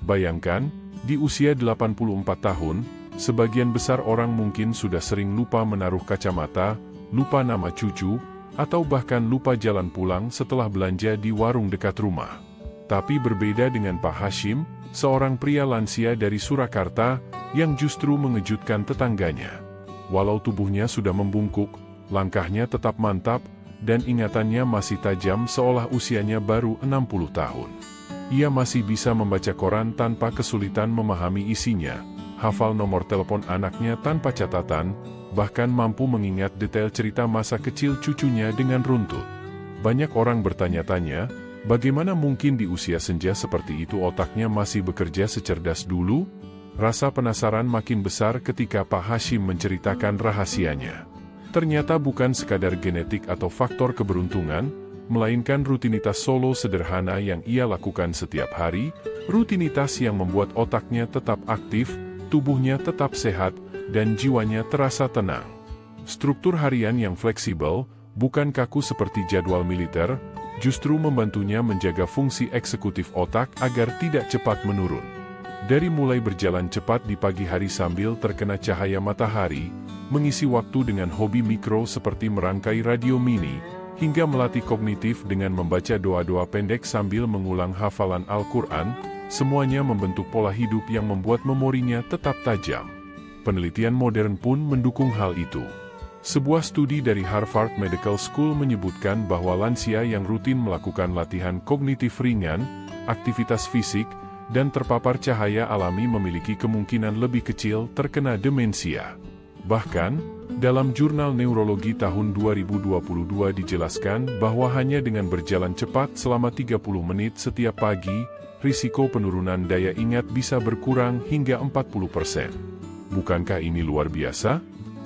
Bayangkan, di usia 84 tahun, sebagian besar orang mungkin sudah sering lupa menaruh kacamata, lupa nama cucu, atau bahkan lupa jalan pulang setelah belanja di warung dekat rumah. Tapi berbeda dengan Pak Hashim, seorang pria lansia dari Surakarta, yang justru mengejutkan tetangganya. Walau tubuhnya sudah membungkuk, langkahnya tetap mantap, dan ingatannya masih tajam seolah usianya baru 60 tahun. Ia masih bisa membaca koran tanpa kesulitan memahami isinya, hafal nomor telepon anaknya tanpa catatan, bahkan mampu mengingat detail cerita masa kecil cucunya dengan runtut. Banyak orang bertanya-tanya, bagaimana mungkin di usia senja seperti itu otaknya masih bekerja secerdas dulu? Rasa penasaran makin besar ketika Pak Hashim menceritakan rahasianya. Ternyata bukan sekadar genetik atau faktor keberuntungan, melainkan rutinitas solo sederhana yang ia lakukan setiap hari, rutinitas yang membuat otaknya tetap aktif, tubuhnya tetap sehat, dan jiwanya terasa tenang. Struktur harian yang fleksibel, bukan kaku seperti jadwal militer, justru membantunya menjaga fungsi eksekutif otak agar tidak cepat menurun. Dari mulai berjalan cepat di pagi hari sambil terkena cahaya matahari, mengisi waktu dengan hobi mikro seperti merangkai radio mini, hingga melatih kognitif dengan membaca doa-doa pendek sambil mengulang hafalan Al-Quran, semuanya membentuk pola hidup yang membuat memorinya tetap tajam. Penelitian modern pun mendukung hal itu. Sebuah studi dari Harvard Medical School menyebutkan bahwa lansia yang rutin melakukan latihan kognitif ringan, aktivitas fisik, dan terpapar cahaya alami memiliki kemungkinan lebih kecil terkena demensia. Bahkan, dalam jurnal neurologi tahun 2022 dijelaskan bahwa hanya dengan berjalan cepat selama 30 menit setiap pagi, risiko penurunan daya ingat bisa berkurang hingga 40%. Bukankah ini luar biasa?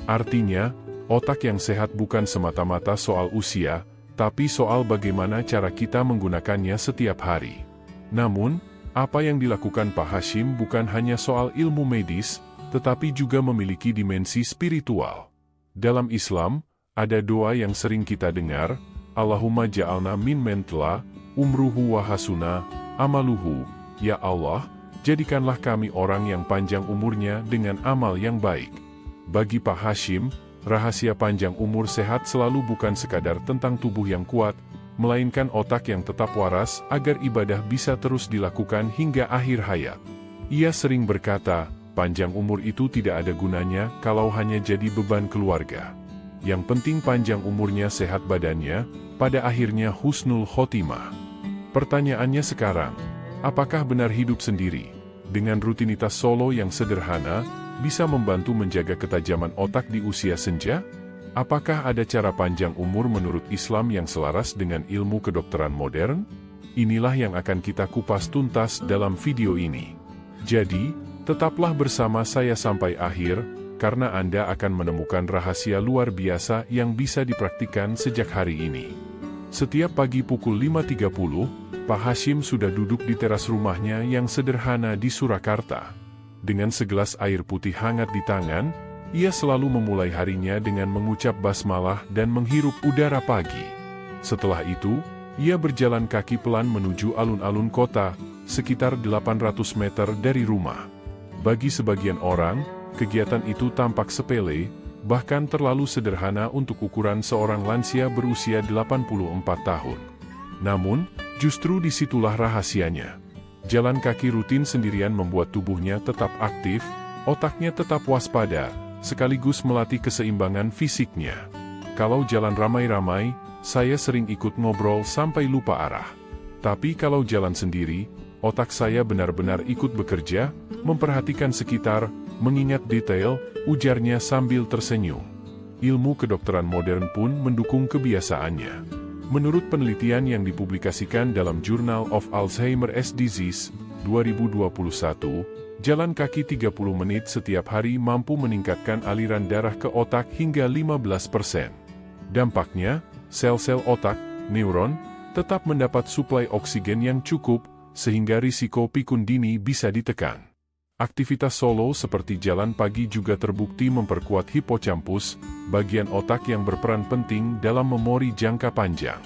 Artinya, otak yang sehat bukan semata-mata soal usia, tapi soal bagaimana cara kita menggunakannya setiap hari. Namun, apa yang dilakukan Pak Hashim bukan hanya soal ilmu medis, tetapi juga memiliki dimensi spiritual. Dalam Islam, ada doa yang sering kita dengar, Allahumma ja'alna min mentla, umruhu wa hasuna, amaluhu, ya Allah, jadikanlah kami orang yang panjang umurnya dengan amal yang baik. Bagi Pak Hashim, rahasia panjang umur sehat selalu bukan sekadar tentang tubuh yang kuat, melainkan otak yang tetap waras agar ibadah bisa terus dilakukan hingga akhir hayat. Ia sering berkata, panjang umur itu tidak ada gunanya kalau hanya jadi beban keluarga. Yang penting panjang umurnya sehat badannya, pada akhirnya husnul khotimah. Pertanyaannya sekarang, apakah benar hidup sendiri, dengan rutinitas solo yang sederhana, bisa membantu menjaga ketajaman otak di usia senja? Apakah ada cara panjang umur menurut Islam yang selaras dengan ilmu kedokteran modern? Inilah yang akan kita kupas tuntas dalam video ini. Jadi, tetaplah bersama saya sampai akhir, karena Anda akan menemukan rahasia luar biasa yang bisa dipraktikkan sejak hari ini. Setiap pagi pukul 5.30, Pak Hashim sudah duduk di teras rumahnya yang sederhana di Surakarta. Dengan segelas air putih hangat di tangan, ia selalu memulai harinya dengan mengucap basmalah dan menghirup udara pagi. Setelah itu, ia berjalan kaki pelan menuju alun-alun kota, sekitar 800 meter dari rumah. Bagi sebagian orang, kegiatan itu tampak sepele, bahkan terlalu sederhana untuk ukuran seorang lansia berusia 84 tahun. Namun, justru disitulah rahasianya. Jalan kaki rutin sendirian membuat tubuhnya tetap aktif, otaknya tetap waspada, sekaligus melatih keseimbangan fisiknya. Kalau jalan ramai-ramai, saya sering ikut ngobrol sampai lupa arah. Tapi kalau jalan sendiri, otak saya benar-benar ikut bekerja, memperhatikan sekitar, mengingat detail, ujarnya sambil tersenyum. Ilmu kedokteran modern pun mendukung kebiasaannya. Menurut penelitian yang dipublikasikan dalam Journal of Alzheimer's Disease, 2021, jalan kaki 30 menit setiap hari mampu meningkatkan aliran darah ke otak hingga 15%. Dampaknya, sel-sel otak, neuron, tetap mendapat suplai oksigen yang cukup, sehingga risiko pikun dini bisa ditekan. Aktivitas solo seperti jalan pagi juga terbukti memperkuat hipocampus, bagian otak yang berperan penting dalam memori jangka panjang.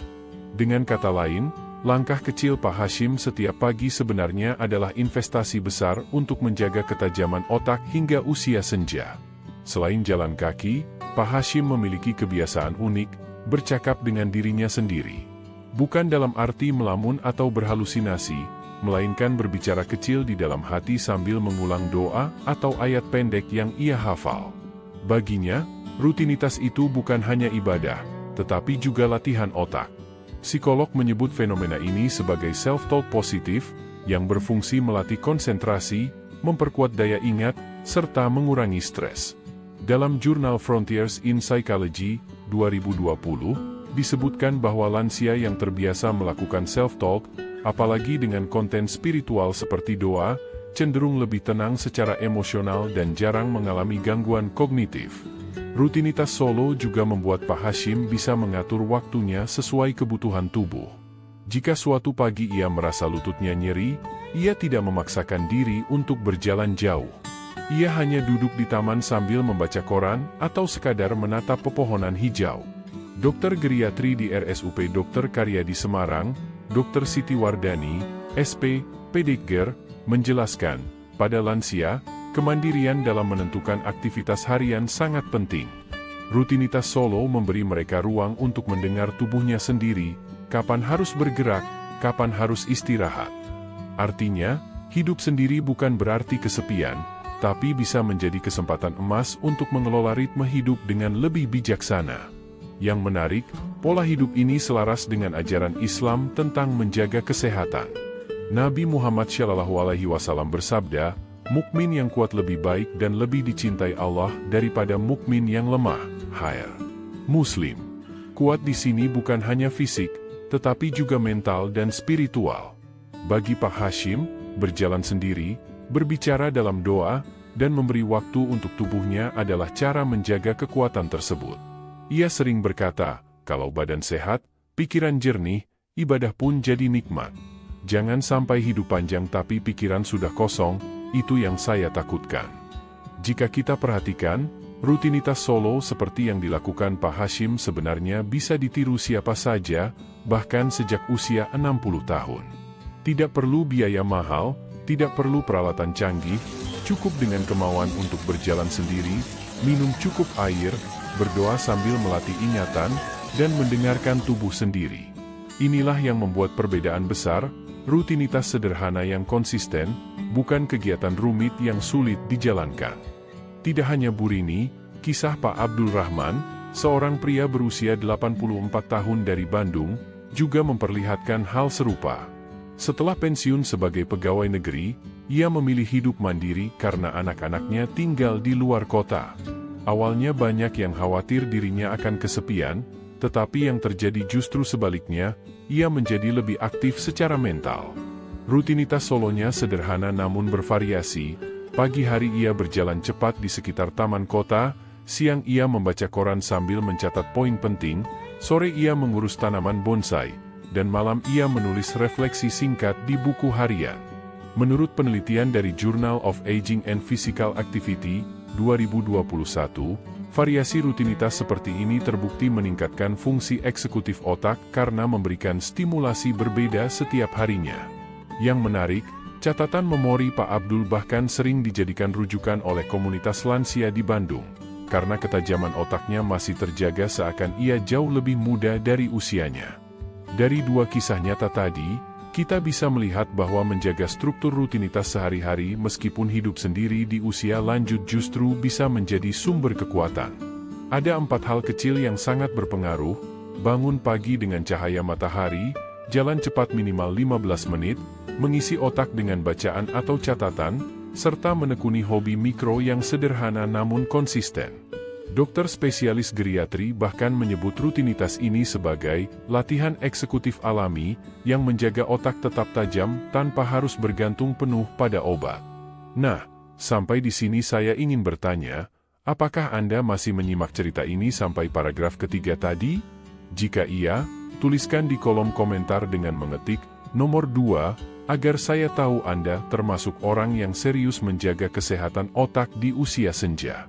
Dengan kata lain, Langkah kecil Pak Hashim setiap pagi sebenarnya adalah investasi besar untuk menjaga ketajaman otak hingga usia senja. Selain jalan kaki, Pak Hashim memiliki kebiasaan unik, bercakap dengan dirinya sendiri. Bukan dalam arti melamun atau berhalusinasi, melainkan berbicara kecil di dalam hati sambil mengulang doa atau ayat pendek yang ia hafal. Baginya, rutinitas itu bukan hanya ibadah, tetapi juga latihan otak. Psikolog menyebut fenomena ini sebagai self-talk positif, yang berfungsi melatih konsentrasi, memperkuat daya ingat, serta mengurangi stres. Dalam jurnal Frontiers in Psychology, 2020, disebutkan bahwa lansia yang terbiasa melakukan self-talk, apalagi dengan konten spiritual seperti doa, cenderung lebih tenang secara emosional dan jarang mengalami gangguan kognitif. Rutinitas solo juga membuat Pak Hashim bisa mengatur waktunya sesuai kebutuhan tubuh. Jika suatu pagi ia merasa lututnya nyeri, ia tidak memaksakan diri untuk berjalan jauh. Ia hanya duduk di taman sambil membaca koran atau sekadar menatap pepohonan hijau. Dokter geriatri di RSUP Dr. Karyadi Semarang, Dr. Siti Wardani, SP, Pedikger, menjelaskan, pada lansia, kemandirian dalam menentukan aktivitas harian sangat penting. Rutinitas solo memberi mereka ruang untuk mendengar tubuhnya sendiri, kapan harus bergerak, kapan harus istirahat. Artinya, hidup sendiri bukan berarti kesepian, tapi bisa menjadi kesempatan emas untuk mengelola ritme hidup dengan lebih bijaksana. Yang menarik, pola hidup ini selaras dengan ajaran Islam tentang menjaga kesehatan. Nabi Muhammad SAW bersabda, mukmin yang kuat lebih baik dan lebih dicintai Allah daripada mukmin yang lemah. Muslim. Kuat di sini bukan hanya fisik, tetapi juga mental dan spiritual. Bagi Pak Hashim, berjalan sendiri, berbicara dalam doa, dan memberi waktu untuk tubuhnya adalah cara menjaga kekuatan tersebut. Ia sering berkata, kalau badan sehat, pikiran jernih, ibadah pun jadi nikmat. Jangan sampai hidup panjang tapi pikiran sudah kosong, itu yang saya takutkan. Jika kita perhatikan, rutinitas solo seperti yang dilakukan Pak Hashim sebenarnya bisa ditiru siapa saja, bahkan sejak usia 60 tahun. Tidak perlu biaya mahal, tidak perlu peralatan canggih, cukup dengan kemauan untuk berjalan sendiri, minum cukup air, berdoa sambil melatih ingatan, dan mendengarkan tubuh sendiri. Inilah yang membuat perbedaan besar, rutinitas sederhana yang konsisten, bukan kegiatan rumit yang sulit dijalankan. Tidak hanya Bu Rini, kisah Pak Abdul Rahman, seorang pria berusia 84 tahun dari Bandung, juga memperlihatkan hal serupa. Setelah pensiun sebagai pegawai negeri, ia memilih hidup mandiri karena anak-anaknya tinggal di luar kota. Awalnya banyak yang khawatir dirinya akan kesepian, tetapi yang terjadi justru sebaliknya, ia menjadi lebih aktif secara mental. Rutinitas solonya sederhana namun bervariasi. Pagi hari ia berjalan cepat di sekitar taman kota, siang ia membaca koran sambil mencatat poin penting, sore ia mengurus tanaman bonsai, dan malam ia menulis refleksi singkat di buku harian. Menurut penelitian dari Journal of Aging and Physical Activity, 2021, variasi rutinitas seperti ini terbukti meningkatkan fungsi eksekutif otak karena memberikan stimulasi berbeda setiap harinya. Yang menarik, catatan memori Pak Abdul bahkan sering dijadikan rujukan oleh komunitas lansia di Bandung, karena ketajaman otaknya masih terjaga seakan ia jauh lebih muda dari usianya. Dari dua kisah nyata tadi, kita bisa melihat bahwa menjaga struktur rutinitas sehari-hari meskipun hidup sendiri di usia lanjut justru bisa menjadi sumber kekuatan. Ada 4 hal kecil yang sangat berpengaruh: bangun pagi dengan cahaya matahari, jalan cepat minimal 15 menit, mengisi otak dengan bacaan atau catatan, serta menekuni hobi mikro yang sederhana namun konsisten. Dokter spesialis geriatri bahkan menyebut rutinitas ini sebagai latihan eksekutif alami yang menjaga otak tetap tajam tanpa harus bergantung penuh pada obat. Nah, sampai di sini saya ingin bertanya, apakah Anda masih menyimak cerita ini sampai paragraf ketiga tadi? Jika iya, tuliskan di kolom komentar dengan mengetik nomor 2, agar saya tahu Anda termasuk orang yang serius menjaga kesehatan otak di usia senja.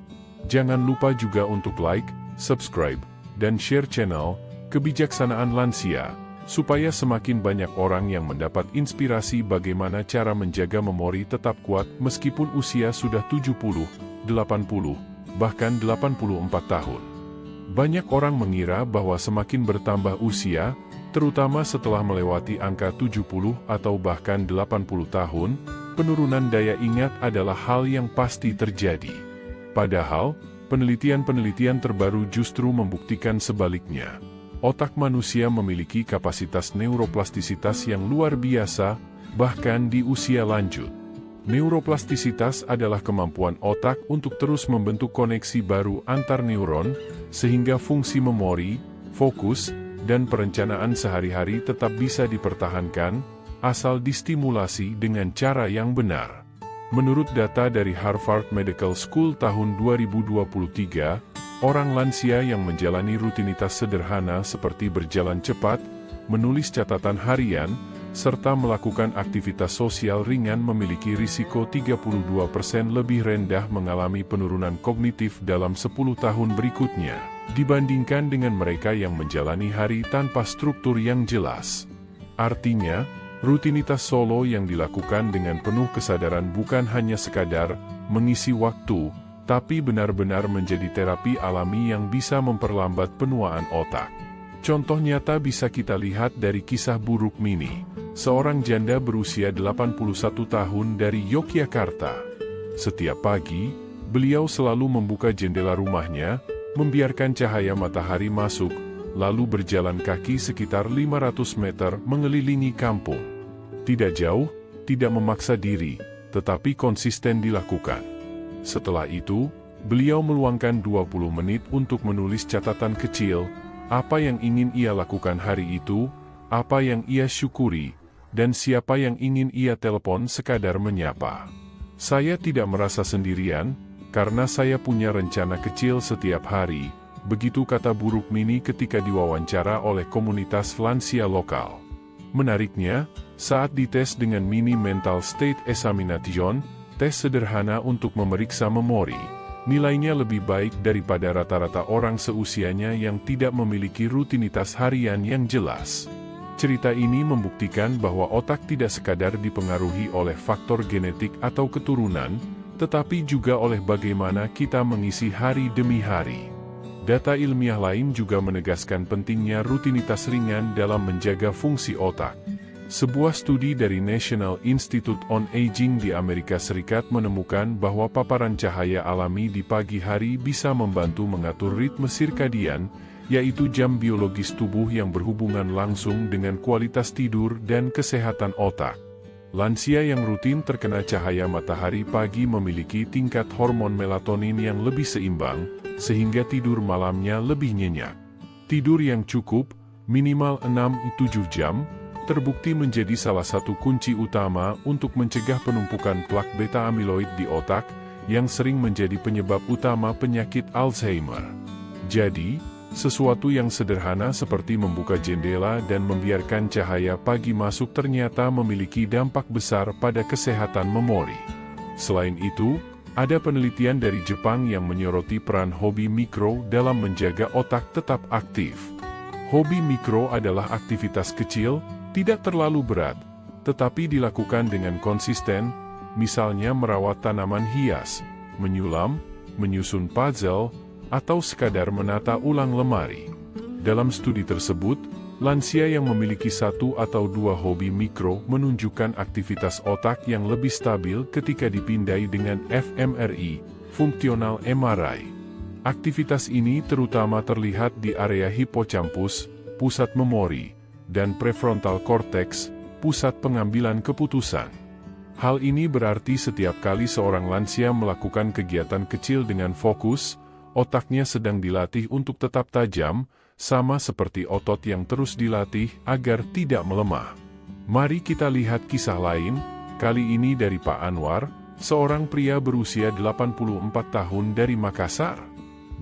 Jangan lupa juga untuk like, subscribe, dan share channel Kebijaksanaan Lansia supaya semakin banyak orang yang mendapat inspirasi bagaimana cara menjaga memori tetap kuat meskipun usia sudah 70, 80, bahkan 84 tahun. Banyak orang mengira bahwa semakin bertambah usia, terutama setelah melewati angka 70 atau bahkan 80 tahun, penurunan daya ingat adalah hal yang pasti terjadi. Padahal, penelitian-penelitian terbaru justru membuktikan sebaliknya. Otak manusia memiliki kapasitas neuroplastisitas yang luar biasa, bahkan di usia lanjut. Neuroplastisitas adalah kemampuan otak untuk terus membentuk koneksi baru antar neuron, sehingga fungsi memori, fokus, dan perencanaan sehari-hari tetap bisa dipertahankan, asal distimulasi dengan cara yang benar. Menurut data dari Harvard Medical School tahun 2023, orang lansia yang menjalani rutinitas sederhana seperti berjalan cepat, menulis catatan harian, serta melakukan aktivitas sosial ringan memiliki risiko 32% lebih rendah mengalami penurunan kognitif dalam 10 tahun berikutnya, dibandingkan dengan mereka yang menjalani hari tanpa struktur yang jelas. Artinya, rutinitas solo yang dilakukan dengan penuh kesadaran bukan hanya sekadar mengisi waktu, tapi benar-benar menjadi terapi alami yang bisa memperlambat penuaan otak. Contoh nyata bisa kita lihat dari kisah buruk Mini, seorang janda berusia 81 tahun dari Yogyakarta. Setiap pagi, beliau selalu membuka jendela rumahnya, membiarkan cahaya matahari masuk, lalu berjalan kaki sekitar 500 meter mengelilingi kampung. Tidak jauh, tidak memaksa diri, tetapi konsisten dilakukan. Setelah itu, beliau meluangkan 20 menit untuk menulis catatan kecil, apa yang ingin ia lakukan hari itu, apa yang ia syukuri, dan siapa yang ingin ia telepon sekadar menyapa. Saya tidak merasa sendirian, karena saya punya rencana kecil setiap hari, begitu kata buruk Mini ketika diwawancara oleh komunitas lansia lokal. Menariknya, saat dites dengan Mini Mental State Examination, tes sederhana untuk memeriksa memori, nilainya lebih baik daripada rata-rata orang seusianya yang tidak memiliki rutinitas harian yang jelas. Cerita ini membuktikan bahwa otak tidak sekadar dipengaruhi oleh faktor genetik atau keturunan, tetapi juga oleh bagaimana kita mengisi hari demi hari. Data ilmiah lain juga menegaskan pentingnya rutinitas ringan dalam menjaga fungsi otak. Sebuah studi dari National Institute on Aging di Amerika Serikat menemukan bahwa paparan cahaya alami di pagi hari bisa membantu mengatur ritme sirkadian, yaitu jam biologis tubuh yang berhubungan langsung dengan kualitas tidur dan kesehatan otak. Lansia yang rutin terkena cahaya matahari pagi memiliki tingkat hormon melatonin yang lebih seimbang, sehingga tidur malamnya lebih nyenyak. Tidur yang cukup, minimal 6-7 jam, terbukti menjadi salah satu kunci utama untuk mencegah penumpukan plak beta amiloid di otak, yang sering menjadi penyebab utama penyakit Alzheimer. Jadi, sesuatu yang sederhana seperti membuka jendela dan membiarkan cahaya pagi masuk ternyata memiliki dampak besar pada kesehatan memori. Selain itu, ada penelitian dari Jepang yang menyoroti peran hobi mikro dalam menjaga otak tetap aktif. Hobi mikro adalah aktivitas kecil, tidak terlalu berat, tetapi dilakukan dengan konsisten, misalnya merawat tanaman hias, menyulam, menyusun puzzle, atau sekadar menata ulang lemari. Dalam studi tersebut, lansia yang memiliki 1 atau 2 hobi mikro menunjukkan aktivitas otak yang lebih stabil ketika dipindai dengan fMRI, Functional MRI. Aktivitas ini terutama terlihat di area hipocampus, pusat memori, dan prefrontal cortex, pusat pengambilan keputusan. Hal ini berarti setiap kali seorang lansia melakukan kegiatan kecil dengan fokus, otaknya sedang dilatih untuk tetap tajam, sama seperti otot yang terus dilatih agar tidak melemah. Mari kita lihat kisah lain, kali ini dari Pak Anwar, seorang pria berusia 84 tahun dari Makassar.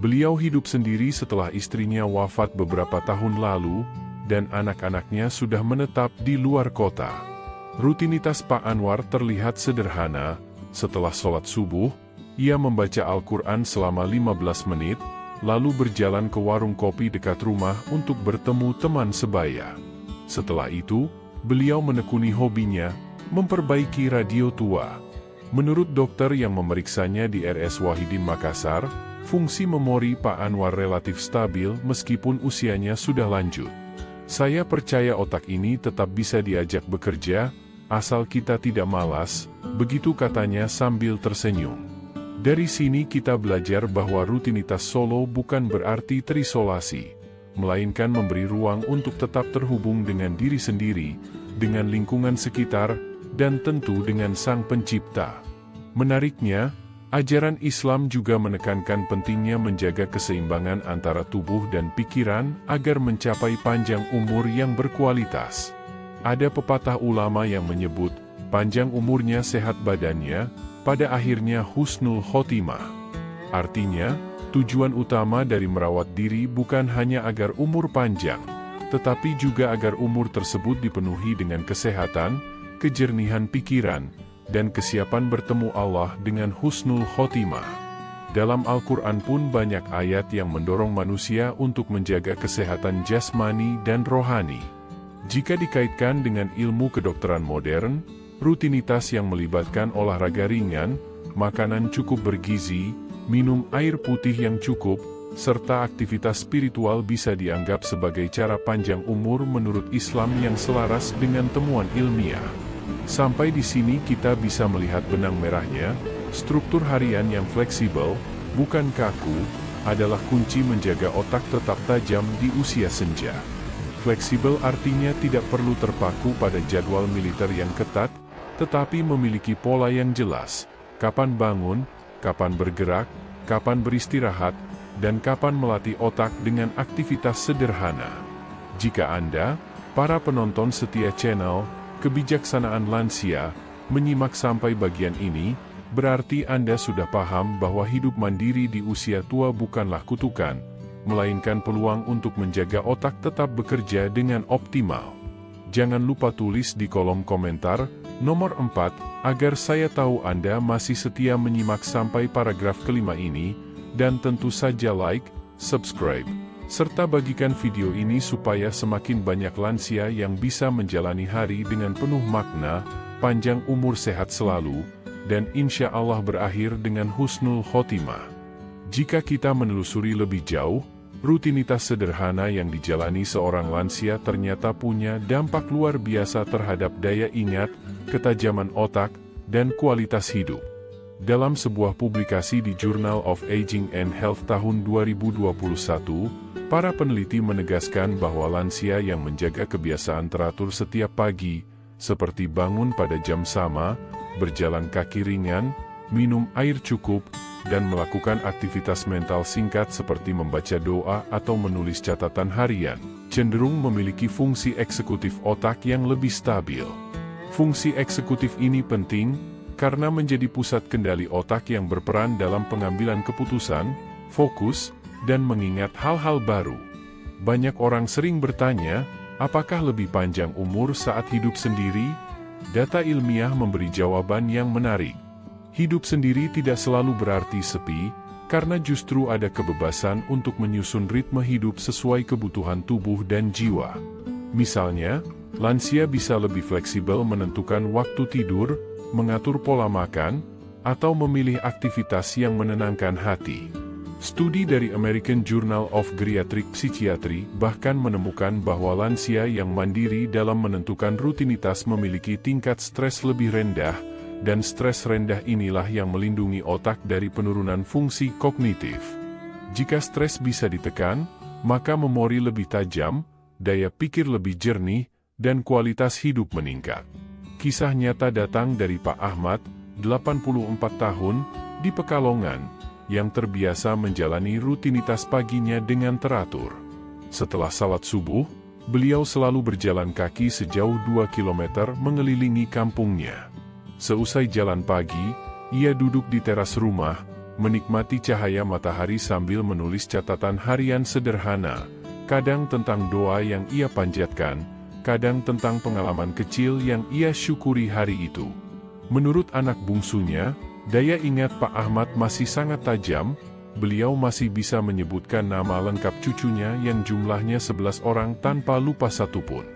Beliau hidup sendiri setelah istrinya wafat beberapa tahun lalu, dan anak-anaknya sudah menetap di luar kota. Rutinitas Pak Anwar terlihat sederhana. Setelah sholat subuh, ia membaca Al-Quran selama 15 menit, lalu berjalan ke warung kopi dekat rumah untuk bertemu teman sebaya. Setelah itu, beliau menekuni hobinya, memperbaiki radio tua. Menurut dokter yang memeriksanya di RS Wahidin Makassar, fungsi memori Pak Anwar relatif stabil meskipun usianya sudah lanjut. Saya percaya otak ini tetap bisa diajak bekerja, asal kita tidak malas, begitu katanya sambil tersenyum. Dari sini kita belajar bahwa rutinitas solo bukan berarti terisolasi, melainkan memberi ruang untuk tetap terhubung dengan diri sendiri, dengan lingkungan sekitar, dan tentu dengan Sang Pencipta. Menariknya, ajaran Islam juga menekankan pentingnya menjaga keseimbangan antara tubuh dan pikiran agar mencapai panjang umur yang berkualitas. Ada pepatah ulama yang menyebut, panjang umurnya sehat badannya, pada akhirnya husnul khotimah. Artinya, tujuan utama dari merawat diri bukan hanya agar umur panjang, tetapi juga agar umur tersebut dipenuhi dengan kesehatan, kejernihan pikiran, dan kesiapan bertemu Allah dengan husnul khotimah. Dalam Al-Quran pun banyak ayat yang mendorong manusia untuk menjaga kesehatan jasmani dan rohani. Jika dikaitkan dengan ilmu kedokteran modern, rutinitas yang melibatkan olahraga ringan, makanan cukup bergizi, minum air putih yang cukup, serta aktivitas spiritual bisa dianggap sebagai cara panjang umur menurut Islam yang selaras dengan temuan ilmiah. Sampai di sini kita bisa melihat benang merahnya, struktur harian yang fleksibel, bukan kaku, adalah kunci menjaga otak tetap tajam di usia senja. Fleksibel artinya tidak perlu terpaku pada jadwal militer yang ketat, tetapi memiliki pola yang jelas, kapan bangun, kapan bergerak, kapan beristirahat, dan kapan melatih otak dengan aktivitas sederhana. Jika Anda, para penonton setia channel Kebijaksanaan Lansia, menyimak sampai bagian ini, berarti Anda sudah paham bahwa hidup mandiri di usia tua bukanlah kutukan, melainkan peluang untuk menjaga otak tetap bekerja dengan optimal. Jangan lupa tulis di kolom komentar, nomor 4, agar saya tahu Anda masih setia menyimak sampai paragraf kelima ini, dan tentu saja like, subscribe, serta bagikan video ini supaya semakin banyak lansia yang bisa menjalani hari dengan penuh makna, panjang umur sehat selalu, dan insya Allah berakhir dengan husnul khotimah. Jika kita menelusuri lebih jauh, rutinitas sederhana yang dijalani seorang lansia ternyata punya dampak luar biasa terhadap daya ingat, ketajaman otak, dan kualitas hidup. Dalam sebuah publikasi di Journal of Aging and Health tahun 2021, para peneliti menegaskan bahwa lansia yang menjaga kebiasaan teratur setiap pagi, seperti bangun pada jam sama, berjalan kaki ringan, minum air cukup, dan melakukan aktivitas mental singkat seperti membaca doa atau menulis catatan harian, cenderung memiliki fungsi eksekutif otak yang lebih stabil. Fungsi eksekutif ini penting, karena menjadi pusat kendali otak yang berperan dalam pengambilan keputusan, fokus, dan mengingat hal-hal baru. Banyak orang sering bertanya, apakah lebih panjang umur saat hidup sendiri? Data ilmiah memberi jawaban yang menarik. Hidup sendiri tidak selalu berarti sepi, karena justru ada kebebasan untuk menyusun ritme hidup sesuai kebutuhan tubuh dan jiwa. Misalnya, lansia bisa lebih fleksibel menentukan waktu tidur, mengatur pola makan, atau memilih aktivitas yang menenangkan hati. Studi dari American Journal of Geriatric Psychiatry bahkan menemukan bahwa lansia yang mandiri dalam menentukan rutinitas memiliki tingkat stres lebih rendah, dan stres rendah inilah yang melindungi otak dari penurunan fungsi kognitif. Jika stres bisa ditekan, maka memori lebih tajam, daya pikir lebih jernih, dan kualitas hidup meningkat. Kisah nyata datang dari Pak Ahmad, 84 tahun, di Pekalongan, yang terbiasa menjalani rutinitas paginya dengan teratur. Setelah salat subuh, beliau selalu berjalan kaki sejauh 2 km mengelilingi kampungnya. Seusai jalan pagi, ia duduk di teras rumah, menikmati cahaya matahari sambil menulis catatan harian sederhana, kadang tentang doa yang ia panjatkan, kadang tentang pengalaman kecil yang ia syukuri hari itu. Menurut anak bungsunya, daya ingat Pak Ahmad masih sangat tajam, beliau masih bisa menyebutkan nama lengkap cucunya yang jumlahnya 11 orang tanpa lupa satupun.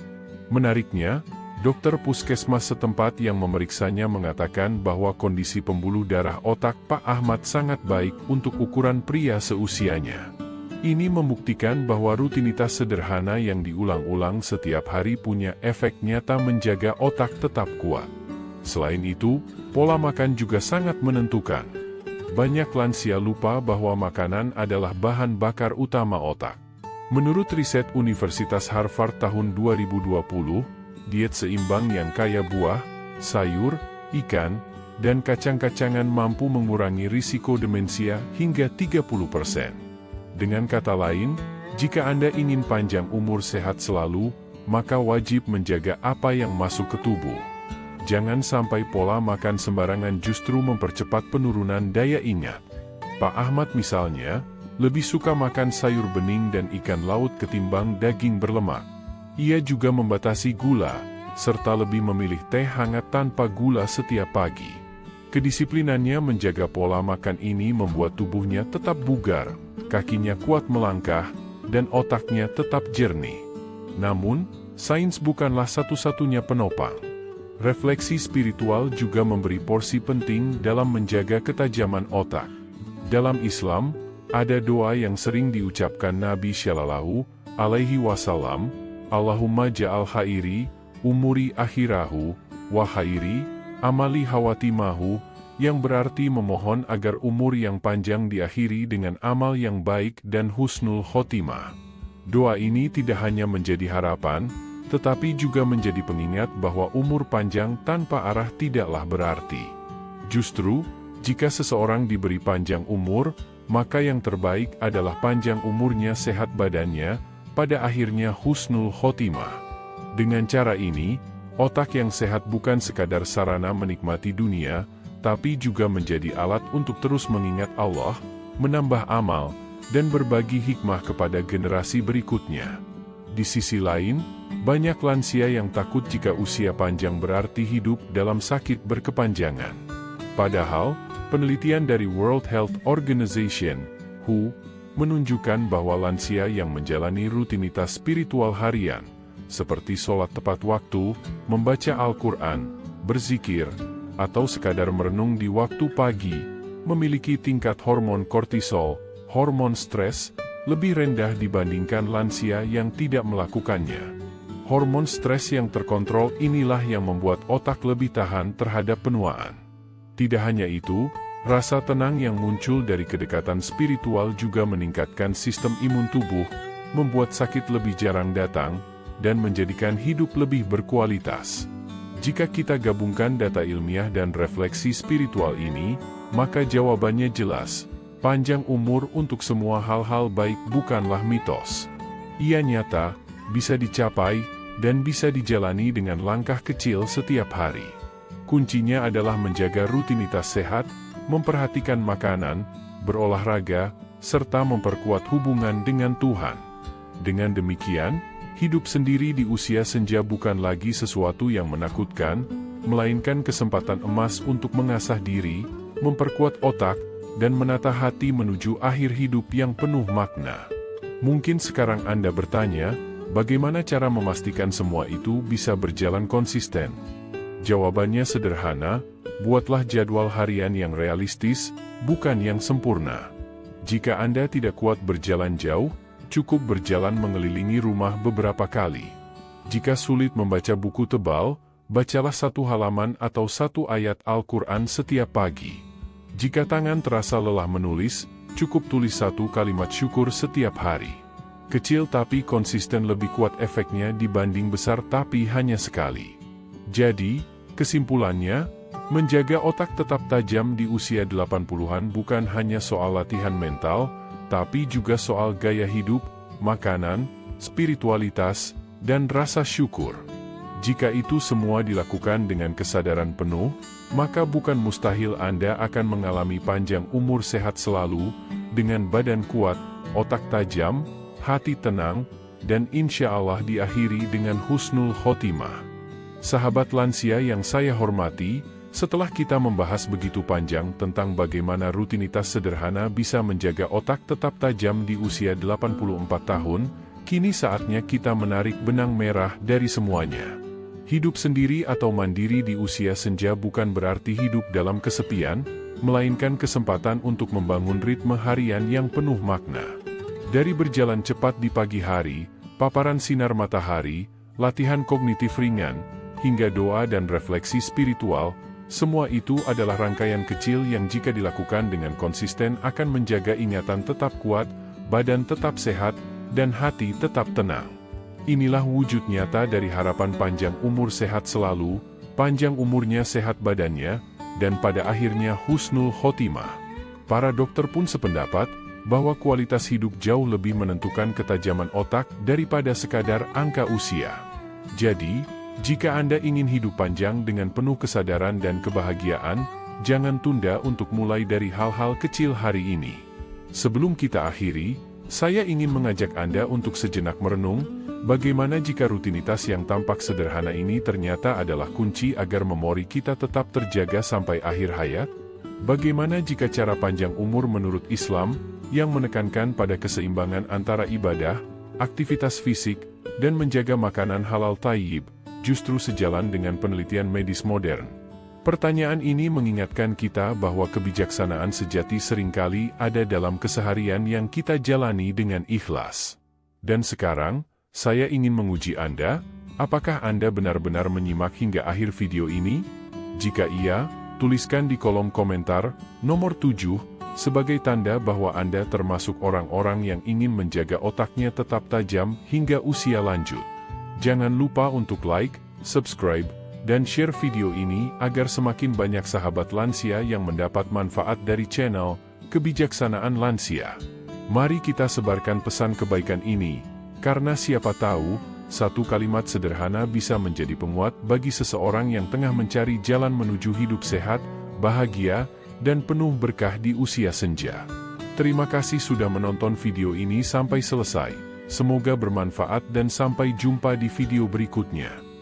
Menariknya, dokter puskesmas setempat yang memeriksanya mengatakan bahwa kondisi pembuluh darah otak Pak Ahmad sangat baik untuk ukuran pria seusianya. Ini membuktikan bahwa rutinitas sederhana yang diulang-ulang setiap hari punya efek nyata menjaga otak tetap kuat. Selain itu, pola makan juga sangat menentukan. Banyak lansia lupa bahwa makanan adalah bahan bakar utama otak. Menurut riset Universitas Harvard tahun 2020, diet seimbang yang kaya buah, sayur, ikan, dan kacang-kacangan mampu mengurangi risiko demensia hingga 30%. Dengan kata lain, jika Anda ingin panjang umur sehat selalu, maka wajib menjaga apa yang masuk ke tubuh. Jangan sampai pola makan sembarangan justru mempercepat penurunan daya ingat. Pak Ahmad misalnya, lebih suka makan sayur bening dan ikan laut ketimbang daging berlemak. Ia juga membatasi gula, serta lebih memilih teh hangat tanpa gula setiap pagi. Kedisiplinannya menjaga pola makan ini membuat tubuhnya tetap bugar, kakinya kuat melangkah, dan otaknya tetap jernih. Namun, sains bukanlah satu-satunya penopang. Refleksi spiritual juga memberi porsi penting dalam menjaga ketajaman otak. Dalam Islam, ada doa yang sering diucapkan Nabi Shallallahu Alaihi Wasallam, Allahumma ja'al khairi, umuri akhirahu, wa khairi, amali hawatimahu, yang berarti memohon agar umur yang panjang diakhiri dengan amal yang baik dan husnul khotimah. Doa ini tidak hanya menjadi harapan, tetapi juga menjadi pengingat bahwa umur panjang tanpa arah tidaklah berarti. Justru, jika seseorang diberi panjang umur, maka yang terbaik adalah panjang umurnya sehat badannya, pada akhirnya husnul khotimah. Dengan cara ini, otak yang sehat bukan sekadar sarana menikmati dunia, tapi juga menjadi alat untuk terus mengingat Allah, menambah amal, dan berbagi hikmah kepada generasi berikutnya. Di sisi lain, banyak lansia yang takut jika usia panjang berarti hidup dalam sakit berkepanjangan. Padahal, penelitian dari World Health Organization, WHO, menunjukkan bahwa lansia yang menjalani rutinitas spiritual harian, seperti sholat tepat waktu, membaca Al-Quran, berzikir, atau sekadar merenung di waktu pagi, memiliki tingkat hormon kortisol, hormon stres, lebih rendah dibandingkan lansia yang tidak melakukannya. Hormon stres yang terkontrol inilah yang membuat otak lebih tahan terhadap penuaan. Tidak hanya itu, rasa tenang yang muncul dari kedekatan spiritual juga meningkatkan sistem imun tubuh, membuat sakit lebih jarang datang, dan menjadikan hidup lebih berkualitas. Jika kita gabungkan data ilmiah dan refleksi spiritual ini, maka jawabannya jelas. Panjang umur untuk semua hal-hal baik bukanlah mitos. Ia nyata, bisa dicapai, dan bisa dijalani dengan langkah kecil setiap hari. Kuncinya adalah menjaga rutinitas sehat, memperhatikan makanan, berolahraga, serta memperkuat hubungan dengan Tuhan. Dengan demikian, hidup sendiri di usia senja bukan lagi sesuatu yang menakutkan, melainkan kesempatan emas untuk mengasah diri, memperkuat otak, dan menata hati menuju akhir hidup yang penuh makna. Mungkin sekarang Anda bertanya, bagaimana cara memastikan semua itu bisa berjalan konsisten? Jawabannya sederhana, buatlah jadwal harian yang realistis, bukan yang sempurna. Jika Anda tidak kuat berjalan jauh, cukup berjalan mengelilingi rumah beberapa kali. Jika sulit membaca buku tebal, bacalah 1 halaman atau 1 ayat Al-Quran setiap pagi. Jika tangan terasa lelah menulis, cukup tulis 1 kalimat syukur setiap hari. Kecil tapi konsisten lebih kuat efeknya dibanding besar tapi hanya sekali. Jadi, kesimpulannya, menjaga otak tetap tajam di usia 80-an bukan hanya soal latihan mental, tapi juga soal gaya hidup, makanan, spiritualitas, dan rasa syukur. Jika itu semua dilakukan dengan kesadaran penuh, maka bukan mustahil Anda akan mengalami panjang umur sehat selalu, dengan badan kuat, otak tajam, hati tenang, dan insya Allah diakhiri dengan husnul khotimah. Sahabat lansia yang saya hormati, setelah kita membahas begitu panjang tentang bagaimana rutinitas sederhana bisa menjaga otak tetap tajam di usia 84 tahun, kini saatnya kita menarik benang merah dari semuanya. Hidup sendiri atau mandiri di usia senja bukan berarti hidup dalam kesepian, melainkan kesempatan untuk membangun ritme harian yang penuh makna. Dari berjalan cepat di pagi hari, paparan sinar matahari, latihan kognitif ringan, hingga doa dan refleksi spiritual, semua itu adalah rangkaian kecil yang jika dilakukan dengan konsisten akan menjaga ingatan tetap kuat, badan tetap sehat, dan hati tetap tenang. Inilah wujud nyata dari harapan panjang umur sehat selalu, panjang umurnya sehat badannya, dan pada akhirnya husnul khotimah. Para dokter pun sependapat bahwa kualitas hidup jauh lebih menentukan ketajaman otak daripada sekadar angka usia. Jadi, jika Anda ingin hidup panjang dengan penuh kesadaran dan kebahagiaan, jangan tunda untuk mulai dari hal-hal kecil hari ini. Sebelum kita akhiri, saya ingin mengajak Anda untuk sejenak merenung, bagaimana jika rutinitas yang tampak sederhana ini ternyata adalah kunci agar memori kita tetap terjaga sampai akhir hayat? Bagaimana jika cara panjang umur menurut Islam, yang menekankan pada keseimbangan antara ibadah, aktivitas fisik, dan menjaga makanan halal thayyib, justru sejalan dengan penelitian medis modern? Pertanyaan ini mengingatkan kita bahwa kebijaksanaan sejati seringkali ada dalam keseharian yang kita jalani dengan ikhlas. Dan sekarang, saya ingin menguji Anda, apakah Anda benar-benar menyimak hingga akhir video ini? Jika iya, tuliskan di kolom komentar, nomor 7, sebagai tanda bahwa Anda termasuk orang-orang yang ingin menjaga otaknya tetap tajam hingga usia lanjut. Jangan lupa untuk like, subscribe, dan share video ini agar semakin banyak sahabat lansia yang mendapat manfaat dari channel Kebijaksanaan Lansia. Mari kita sebarkan pesan kebaikan ini, karena siapa tahu, satu kalimat sederhana bisa menjadi penguat bagi seseorang yang tengah mencari jalan menuju hidup sehat, bahagia, dan penuh berkah di usia senja. Terima kasih sudah menonton video ini sampai selesai. Semoga bermanfaat dan sampai jumpa di video berikutnya.